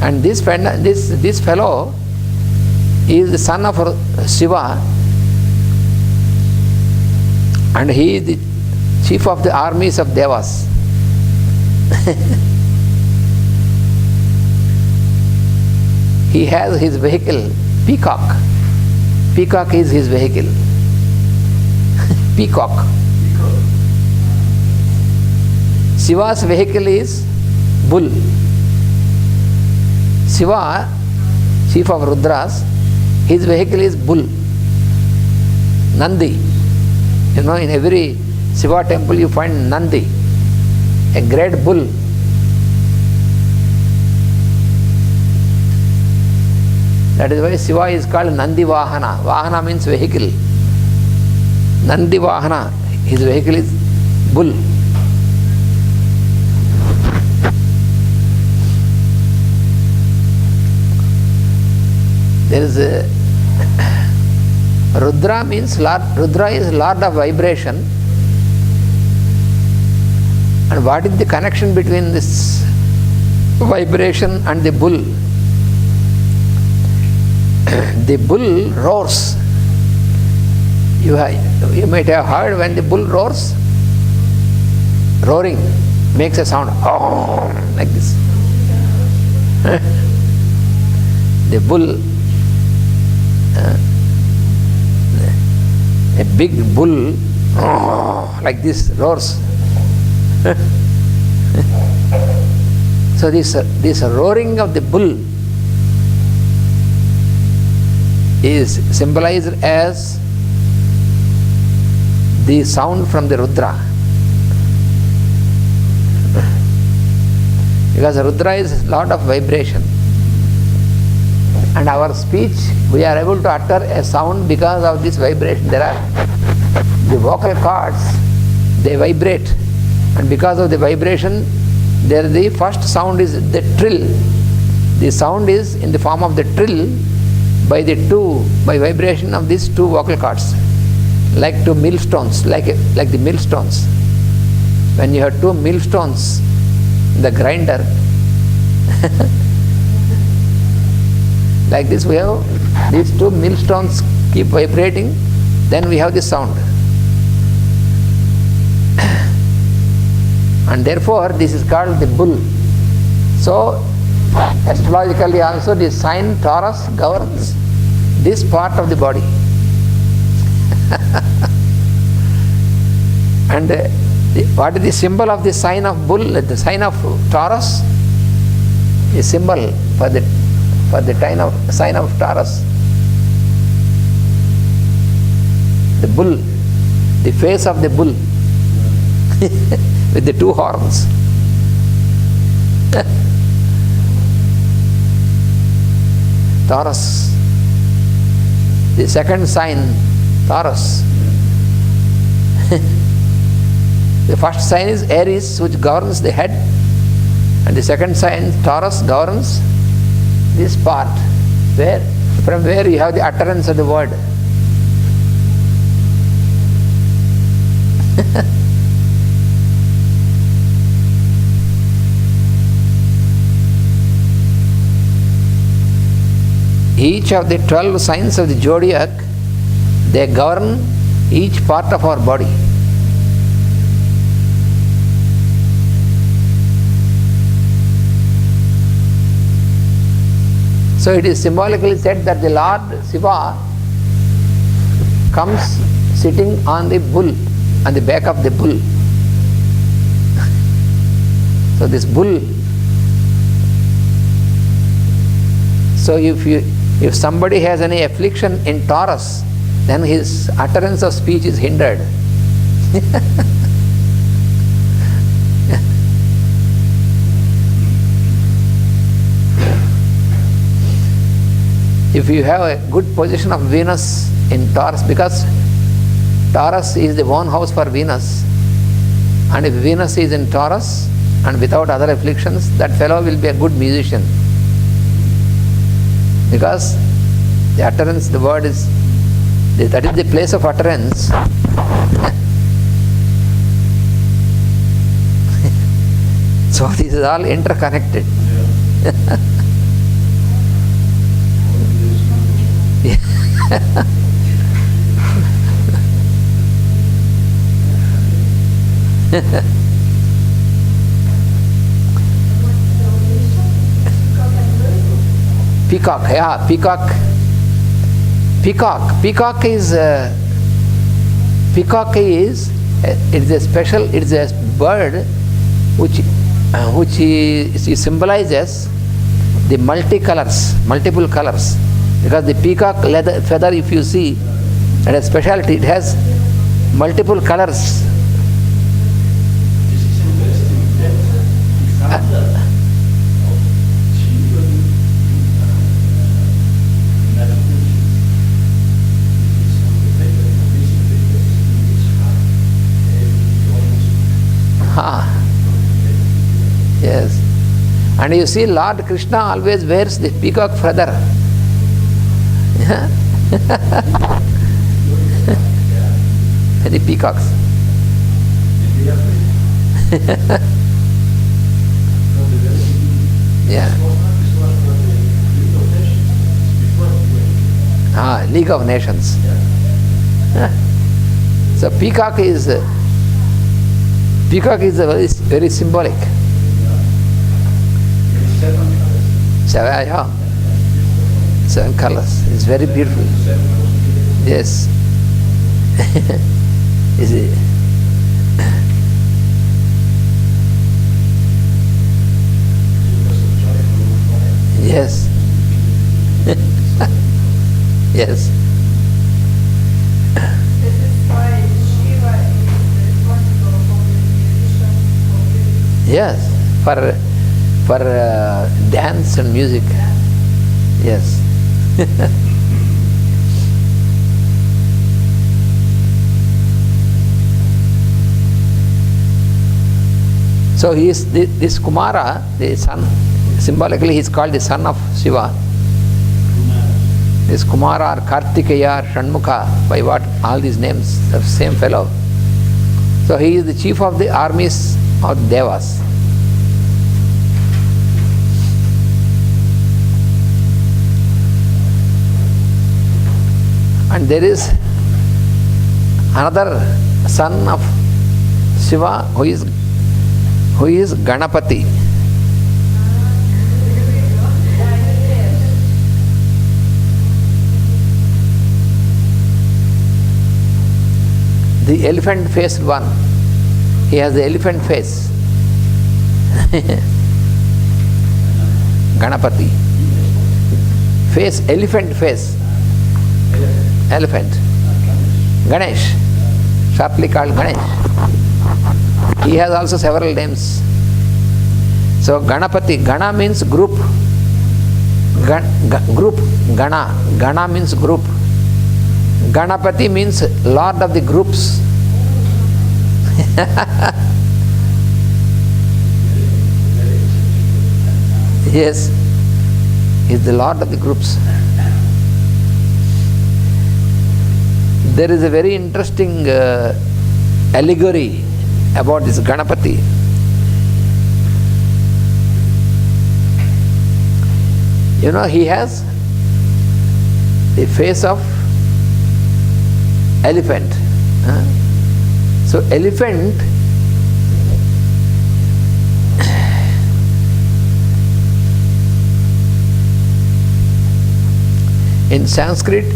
And this fellow is the son of Shiva, and he is the chief of the armies of Devas. He has his vehicle, peacock. Peacock is his vehicle. Peacock. Shiva's vehicle is bull. Shiva, chief of Rudras, his vehicle is bull. Nandi. You know, in every Shiva temple you find Nandi, a great bull. That is why Shiva is called Nandi Vahana. Vahana means vehicle. Nandi Vahana, his vehicle is bull. There is a Rudra means Lord. Rudra is Lord of vibration. And what is the connection between this vibration and the bull? The bull roars. You might have heard when the bull roars, roaring makes a sound, oh, like this. The bull, a big bull, oh, like this roars. So this roaring of the bull is symbolized as the sound from the Rudra. Because Rudra is Lord of vibration. And our speech, we are able to utter a sound because of this vibration. There are the vocal cords, they vibrate. And because of the vibration, the first sound is the trill. The sound is in the form of the trill by vibration of these two vocal cords, like two millstones, like the millstones. When you have two millstones in the grinder, like this we have these two millstones keep vibrating, then we have this sound. And therefore this is called the bull. So astrologically also the sign Taurus governs this part of the body. And what is the symbol of the sign of bull? The sign of Taurus is symbol for the sign of Taurus. The bull, the face of the bull with the two horns. Taurus. The second sign, Taurus. The first sign is Aries, which governs the head, and the second sign, Taurus, governs this part, from where you have the utterance of the word. Each of the 12 signs of the zodiac, they govern each part of our body. So it is symbolically said that the Lord Shiva comes sitting on the bull, on the back of the bull. So this bull, so if somebody has any affliction in Taurus, then his utterance of speech is hindered. If you have a good position of Venus in Taurus, because Taurus is the one house for Venus, and if Venus is in Taurus and without other afflictions, that fellow will be a good musician. Because the utterance, the word is, that is the place of utterance. So this is all interconnected. Peacock, yeah, peacock. Peacock is it's a special, it's a bird which symbolizes the multiple colors. Because the peacock feather, if you see, and a specialty, it has multiple colors. Yes. And you see Lord Krishna always wears the peacock feather. The peacocks. Yeah. League of Nations. So peacock is very symbolic. Seven colors. It's very beautiful. Yes. Is it? Yes. Yes. This is why Shiva is responsible for the musicians, for Yes. For dance and music. Yes. So he is this Kumara, the son. Symbolically, he is called the son of Shiva. This Kumara or Kartikeya or Shanmukha, by what all these names, the same fellow. So he is the chief of the armies of Devas. And there is another son of Shiva who is Ganapati. The elephant-faced one. He has the elephant face. Ganapati. Face, elephant face. Elephant. Ganesh. Sharply called Ganesh. He has also several names. So Ganapati. Gana means group. Group. Gana. Gana means group. Ganapati means Lord of the groups. Yes, he is the Lord of the groups. There is a very interesting allegory about this Ganapati. You know, he has the face of elephant. So elephant in Sanskrit,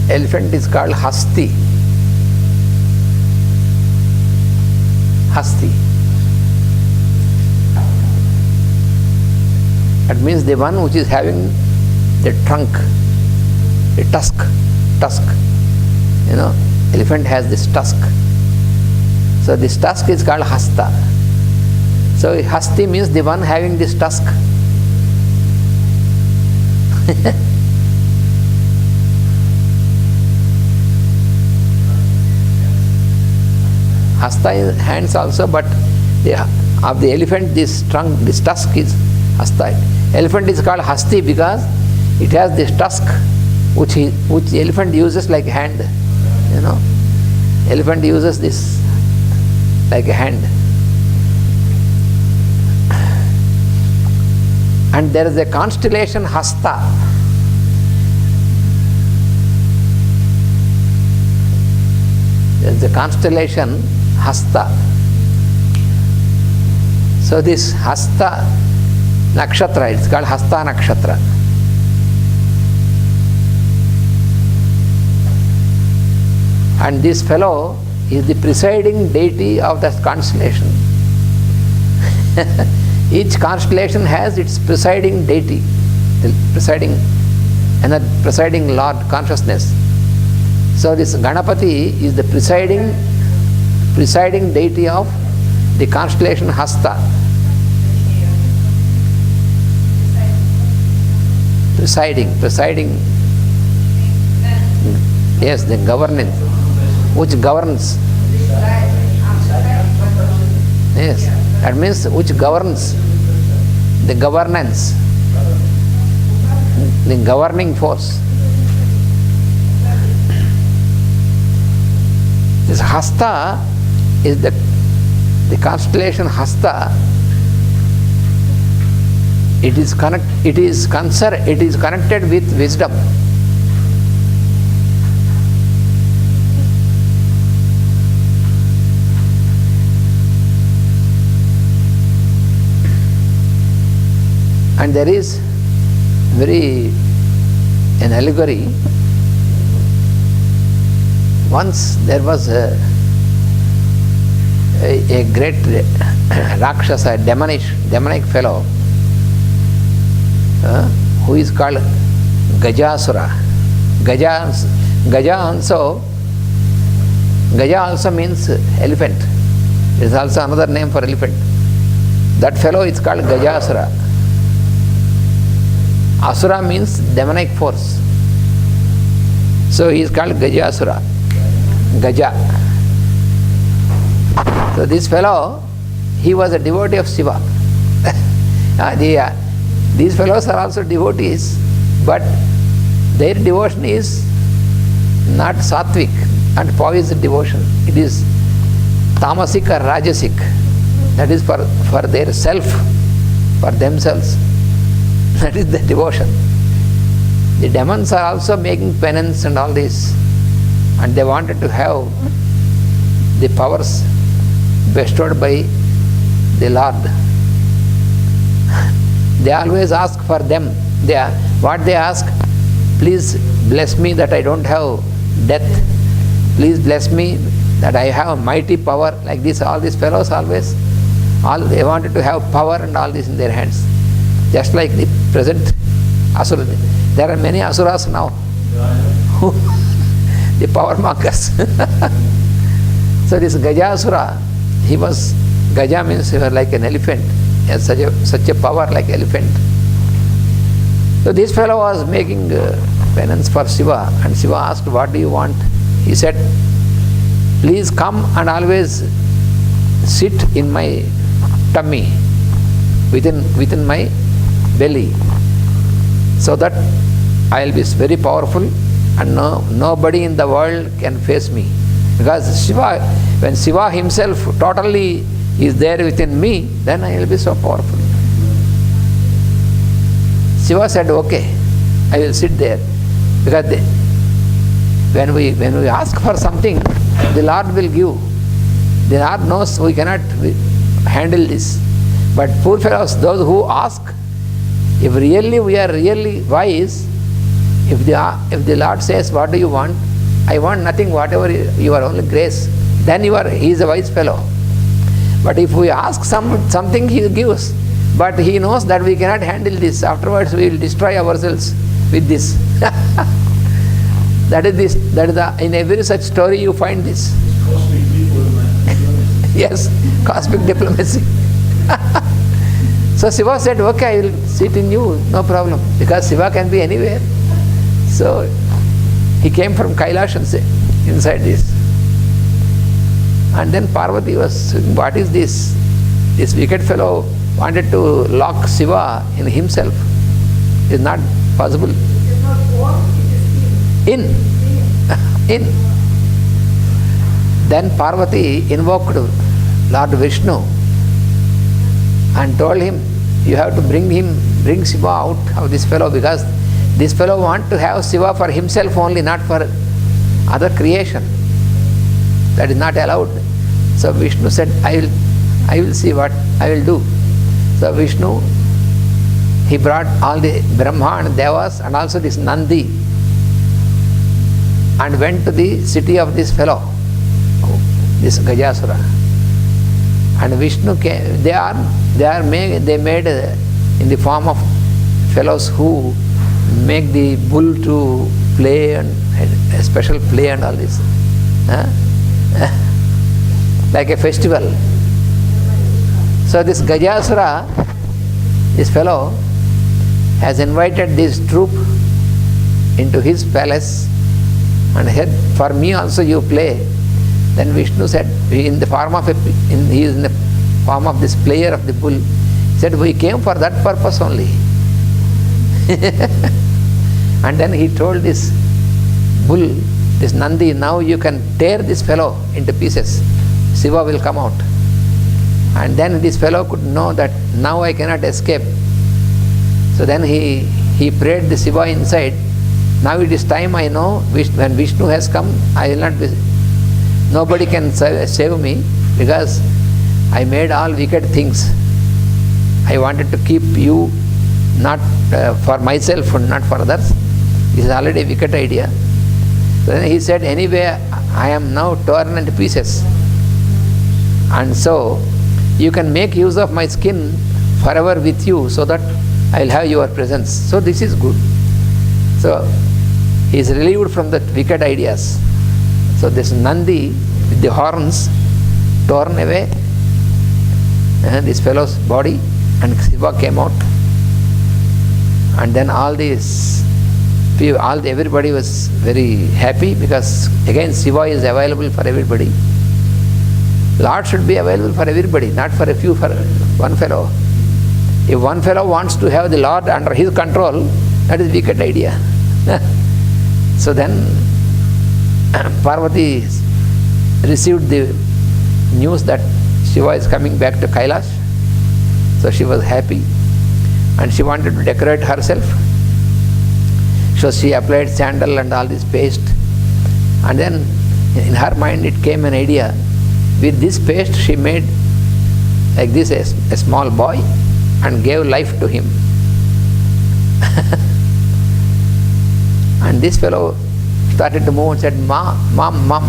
elephant is called Hasti. Hasti. That means the one which is having the trunk, the tusk. You know, elephant has this tusk. So this tusk is called Hasta. So Hasti means the one having this tusk. Hasta is hands also, but of the elephant, this trunk, this tusk is Hasta. Elephant is called Hasti because it has this tusk which the elephant uses like a hand. You know, elephant uses this like a hand. And there is a constellation Hasta. There is the constellation Hasta. So this Hasta Nakshatra, it's called Hasta Nakshatra. And this fellow is the presiding deity of that constellation. Each constellation has its presiding deity, the presiding Lord consciousness. So this Ganapati is the presiding deity of the constellation Hasta. Presiding. Yes, the governance, which governs. Yes, that means which governs, the governance, the governing force. This Hasta is the constellation Hasta. It is connected with wisdom. And there is an allegory. Once there was a great Rakshasa, demonic fellow, who is called Gajasura. Gaja also means elephant. It is also another name for elephant. That fellow is called Gajasura. Asura means demonic force. So he is called Gajasura. Gaja. So this fellow, he was a devotee of Shiva. These fellows are also devotees, but their devotion is not sattvic and poised devotion. It is tamasic or rajasic. That is for their self, for themselves. That is the devotion. The demons are also making penance and all this, and they wanted to have the powers bestowed by the Lord. They always ask for them. What they ask, please bless me that I don't have death. Please bless me that I have mighty power. Like this, all these fellows always, they wanted to have power and all this in their hands. Just like the present Asura. There are many Asuras now. The power mongers. So this Gajasura, Gaja means he was like an elephant. He has such a power like elephant. So this fellow was making penance for Shiva, and Shiva asked, what do you want? He said, please come and always sit in my tummy, within my belly, so that I will be very powerful and nobody in the world can face me. Because when Shiva himself totally is there within me, then I will be so powerful. Shiva said, okay, I will sit there. Because when we ask for something, the Lord will give. The Lord knows we cannot handle this. But poor fellows, those who ask, if really we are really wise, if the Lord says, what do you want? I want nothing, whatever you are, only grace. Then he is a wise fellow. But if we ask something, he gives. But he knows that we cannot handle this. Afterwards, we will destroy ourselves with this. That is in every such story you find this. Cosmic diplomacy. Yes, cosmic diplomacy. So Shiva said, okay, I will sit in you, no problem. Because Shiva can be anywhere. So he came from Kailash inside this. And then Parvati was saying, what is this? This wicked fellow wanted to lock Shiva in himself. It is not possible. It is not warm, it is In. Then Parvati invoked Lord Vishnu and told him, you have to bring Shiva out of this fellow, because this fellow wants to have Shiva for himself only, not for other creation. That is not allowed. So Vishnu said, I will see what I will do. So Vishnu, he brought all the Brahma and Devas and also this Nandi and went to the city of this fellow, this Gajasura. And Vishnu came, they made in the form of fellows who make the bull to play and a special play and all this. Like a festival. So this Gajasura, this fellow, has invited this troop into his palace and said, for me also you play. Then Vishnu said, he is in the form of this player of the bull. He said, we came for that purpose only. And then he told this bull, this Nandi, now you can tear this fellow into pieces. Shiva will come out. And then this fellow could know that now I cannot escape. So then he prayed the Shiva inside. Now it is time, I know, when Vishnu has come, I will not be, nobody can save me, because I made all wicked things. I wanted to keep you not for myself and not for others. This is already a wicked idea. So then he said, anyway, I am now torn into pieces. And so you can make use of my skin forever with you, so that I will have your presence. So this is good. So he is relieved from the wicked ideas. So this Nandi with the horns torn away this fellow's body, and Shiva came out. And then everybody was very happy, because again Shiva is available for everybody. Lord should be available for everybody, not for for one fellow. If one fellow wants to have the Lord under his control, that is a wicked idea. So then Parvati received the news that Shiva is coming back to Kailash. So she was happy and she wanted to decorate herself. So she applied sandal and all this paste. And then in her mind it came an idea. With this paste she made like this a small boy and gave life to him. And this fellow started to move and said, Mom, Mom.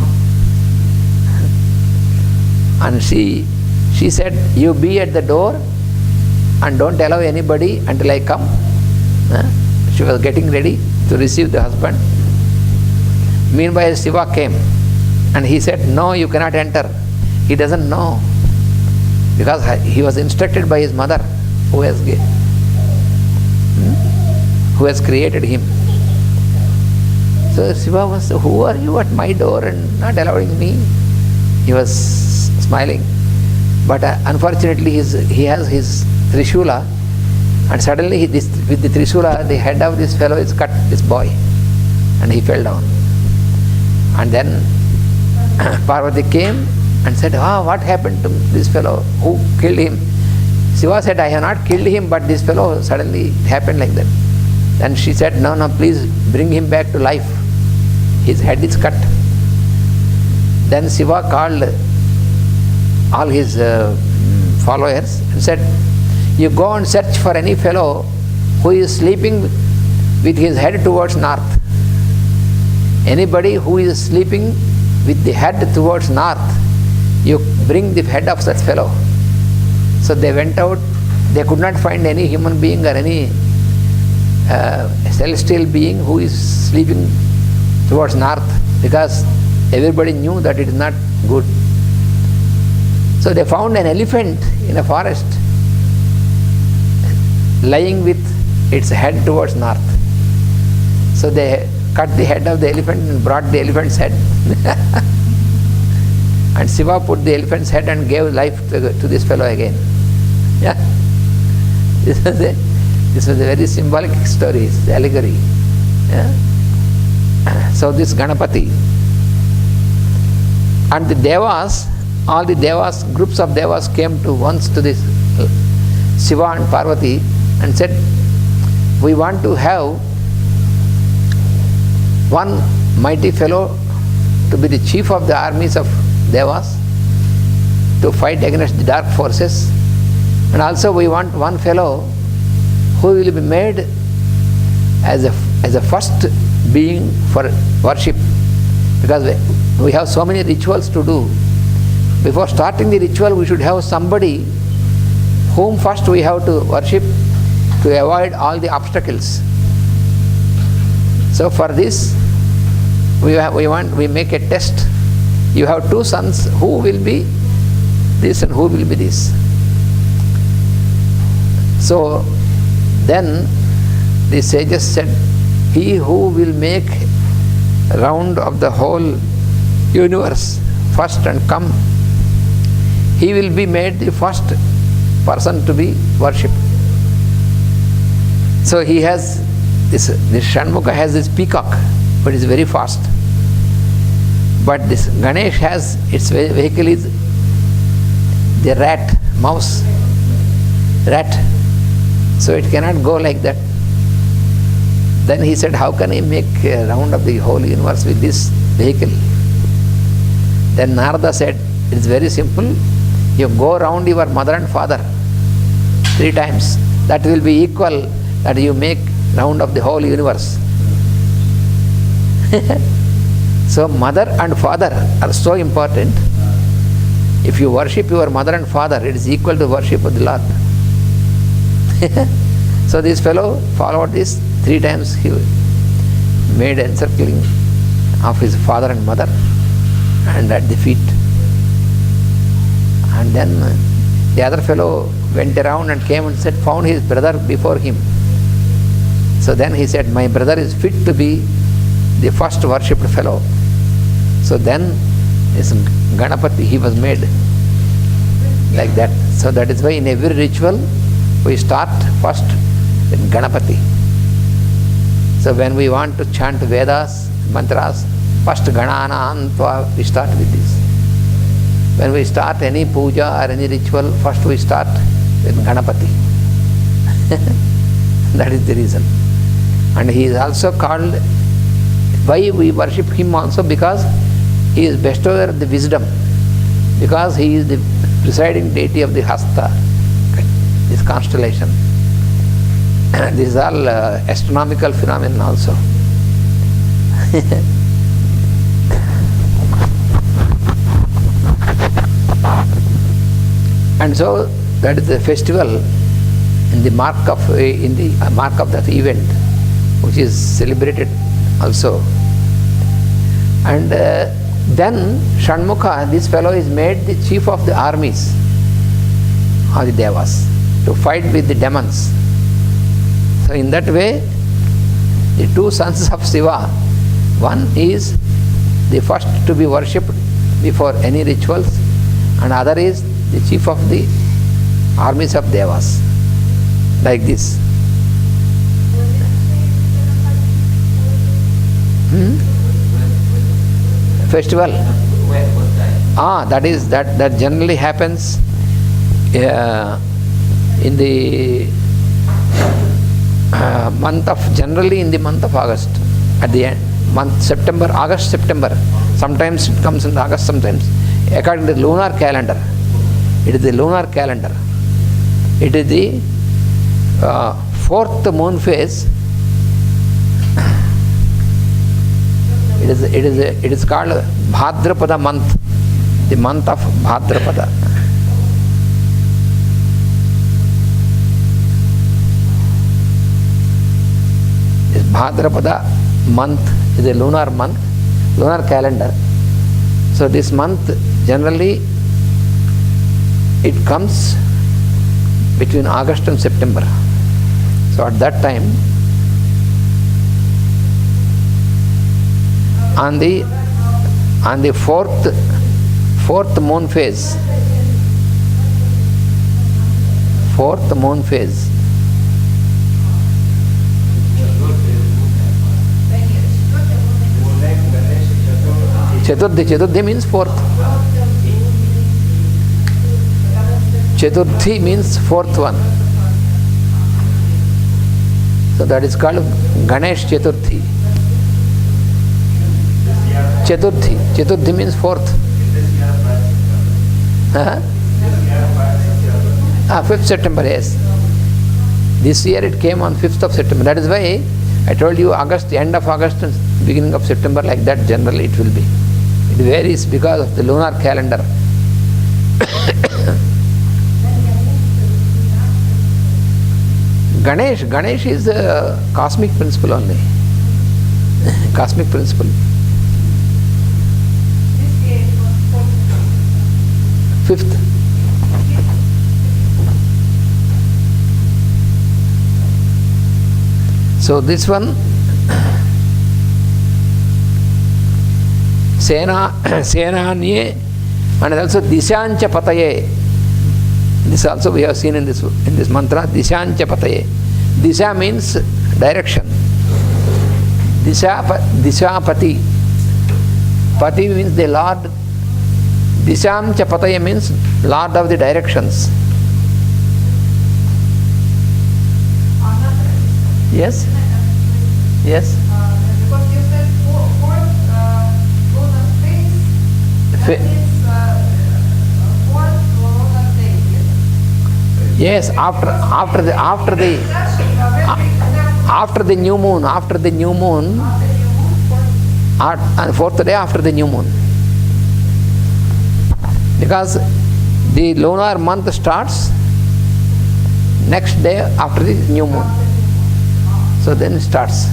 And she said, you be at the door and don't allow anybody until I come. She was getting ready to receive the husband. Meanwhile Shiva came and he said, no, you cannot enter. He doesn't know, because he was instructed by his mother who has created him. So Shiva was, who are you at my door and not allowing me? He was smiling. But unfortunately he has his Trishula, and suddenly with the Trishula the head of this fellow is cut, this boy, and he fell down. And then Parvati came and said, what happened to this fellow? Who killed him? Shiva said, I have not killed him, but this fellow suddenly it happened like that. Then she said, no, please bring him back to life. His head is cut. Then Shiva called all his followers and said, you go and search for any fellow who is sleeping with his head towards north. Anybody who is sleeping with the head towards north, you bring the head of such fellow. So they went out. They could not find any human being or any celestial being who is sleeping towards north, because everybody knew that it is not good. So they found an elephant in a forest lying with its head towards north. So they cut the head of the elephant and brought the elephant's head. And Shiva put the elephant's head and gave life to this fellow again. Yeah. This was a very symbolic story, it's allegory. Yeah. So this Ganapati and the Devas, all the Devas, groups of Devas came once to this Shiva and Parvati and said, we want to have one mighty fellow to be the chief of the armies of devas to fight against the dark forces. And also we want one fellow who will be made as a first being for worship, because we have so many rituals to do. Before starting the ritual, we should have somebody whom first we have to worship to avoid all the obstacles. So for this, we make a test. You have two sons, who will be this and who will be this. So then the sages said, he who will make round of the whole universe first and come, he will be made the first person to be worshipped. So he has this Shanmukha has this peacock, but it's very fast. But this Ganesh has, its vehicle is the mouse. So it cannot go like that. Then he said, how can I make a round of the whole universe with this vehicle? Then Narada said, it's very simple. You go round your mother and father 3 times. That will be equal that you make round of the whole universe. So mother and father are so important. If you worship your mother and father, it is equal to worship of the Lord. So this fellow followed this 3 times. He made encircling of his father and mother and at the feet. And then the other fellow went around and came and said, found his brother before him. So then he said, my brother is fit to be the first worshipped fellow. So then this Ganapati, he was made like that. So that is why in every ritual we start first with Ganapati. So when we want to chant Vedas, mantras, first Ganana Antva, we start with this. When we start any puja or any ritual, first we start with Ganapati. That is the reason. And he is also called, why we worship him also? Because he is bestower of the wisdom. Because he is the presiding deity of the Hasta, this constellation. This is all astronomical phenomenon also. And so that is the festival in the mark of that event, which is celebrated also. And then Shanmukha, this fellow, is made the chief of the armies of the Devas to fight with the demons. So in that way, the 2 sons of Shiva, one is the first to be worshipped before any rituals, and other is the chief of the armies of Devas, like this. Festival. That generally happens in the generally in the month of August, at the end, August, September. Sometimes it comes in August, sometimes. According to the lunar calendar. It is the lunar calendar. It is the 4th moon phase. It is called Bhadrapada month, the month of Bhadrapada. This Bhadrapada month is a lunar month, lunar calendar. So this month generally it comes between August and September. So at that time, on the 4th moon phase, Chaturthi means 4th. Chaturthi means 4th one. So that is called Ganesh Chaturthi. Chaturthi means 4th. 5th September, yes. This year it came on 5th of September. That is why I told you August, end of August and beginning of September, like that generally it will be. It varies because of the lunar calendar. Ganesh is a cosmic principle only. Cosmic principle. This year it was 5th. So this one, Senanye, and also Dishancha Pataye. This also we have seen in this mantra, Dishancha Pataye. Disha means direction. Dishapati. Pati means the Lord. Dishancha Pataye means Lord of the directions. Yes? Yes? because you said fourth lunar phase, that means fourth lunar day, yes? Yes, after the new moon, and fourth day after the new moon. Because the lunar month starts next day after the new moon. So then it starts.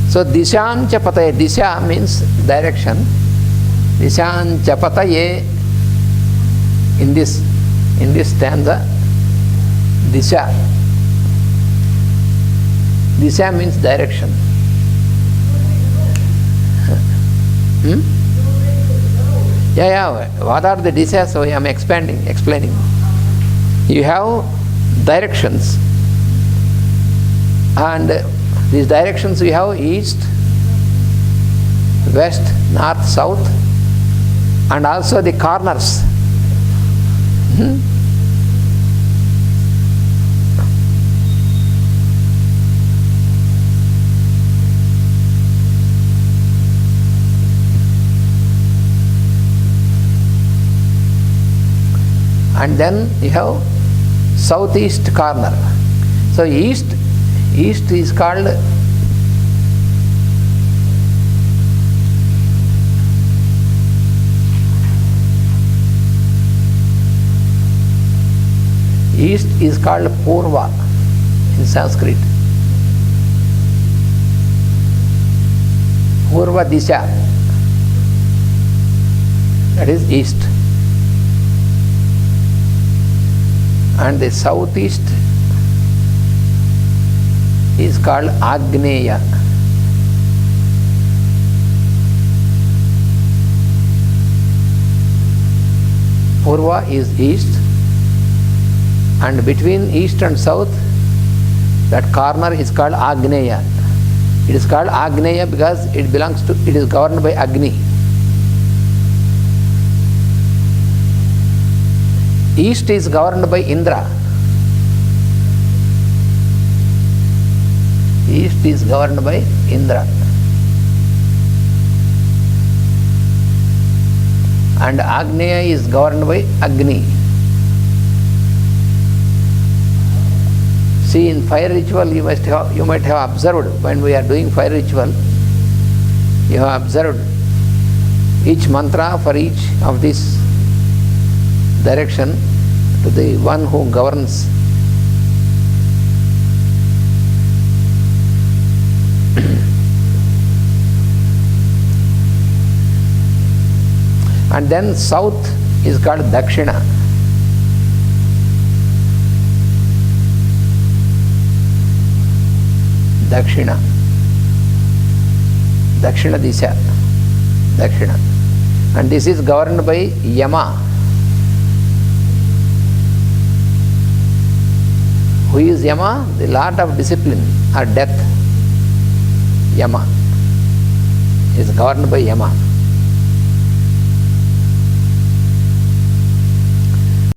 So Dishan Chapataye, Disha means direction. Dishan Chapataye, in this stanza, Disha. Disha means direction. Yeah. What are the dishas? So I am explaining. You have directions, and these directions we have east, west, north, south, and also the corners. And then you have southeast corner. So east is called Purva in Sanskrit. Purva Disha, that is east. And the southeast is called Agneya. Purva is east, and between east and south, that corner is called Agneya. It is called Agneya because it is governed by Agni. East is governed by Indra. East is governed by Indra. And Agneya is governed by Agni. See, in fire ritual you might have observed, when we are doing fire ritual, you have observed each mantra for each of these direction to the one who governs. And then south is called Dakshina. Dakshina Disha. Dakshina. And this is governed by Yama. Who is Yama? The Lord of discipline or death. Yama is governed by Yama.